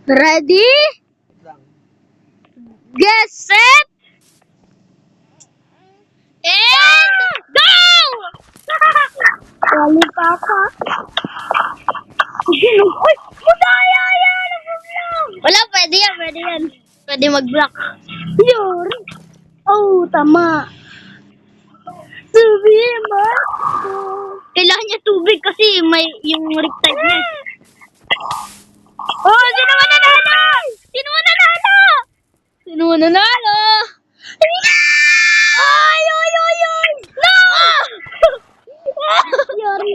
Ready? Get set! And go! Wali pa ako. Sige, uy! Madaya yan! Wala, pwede yan, pwede yan. Pwede mag-block. Yun! Oh, tama. Tubig mo? Kailangan niya tubig kasi may yung riptide niya. Oh, sino mananalo? Sino mananalo? Sino mananalo? Ay, ay, ay, ay! No! Yari,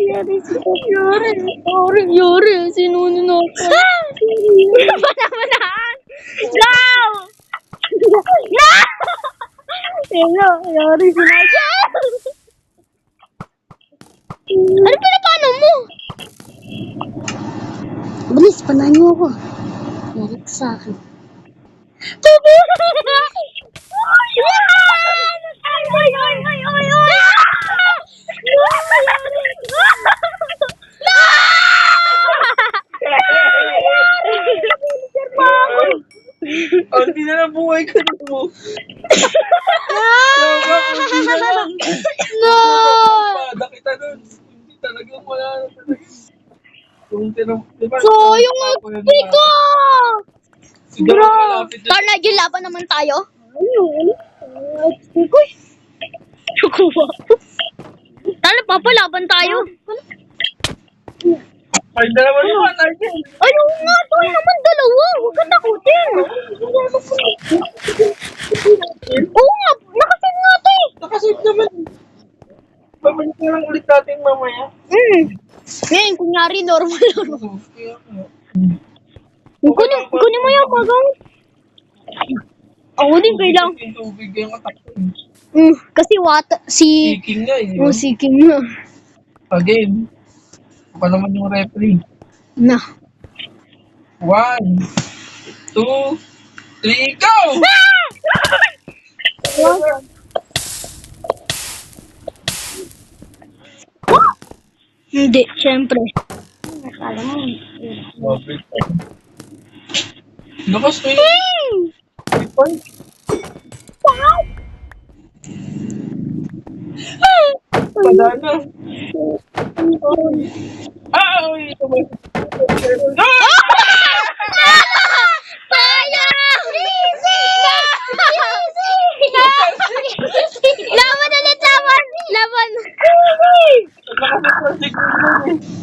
yari, sino mananalo? Mananalo! Go! No! Hello, yari, sinadya! Ano paano mo? Bilis, panahan niyo ako. Yari ka sa akin. Tubo! Ay, ay, ay, ay, ay! Hindi na lang buhay ka na mo. Hindi na lang. No! Pada kita nun. Hindi talaga wala na talaga. Kung diba? Sayang XP ko! Bro! Carnage, laban naman tayo. Ayun. XP ko eh. Nakuha. Tala, papalaban tayo. Ay, dalawa naman. Ayun nga, tayo naman dalawa. Huwag ka takutin. Oo nga, nakasave nga to eh. Nakasave naman. Pabalik na lang ulit natin mamaya. Ngayon, kunyari, normal lang. Kaya Kunin mo yung bagang. Ako din kailang. yung tubig yung atak. Kasi water, Speaking nga eh. Seeking na. Again. Pa naman yung referee. Na. 1, 2, 3, go! Hindi, syempre. Lakas mo yun. Padana. Ay!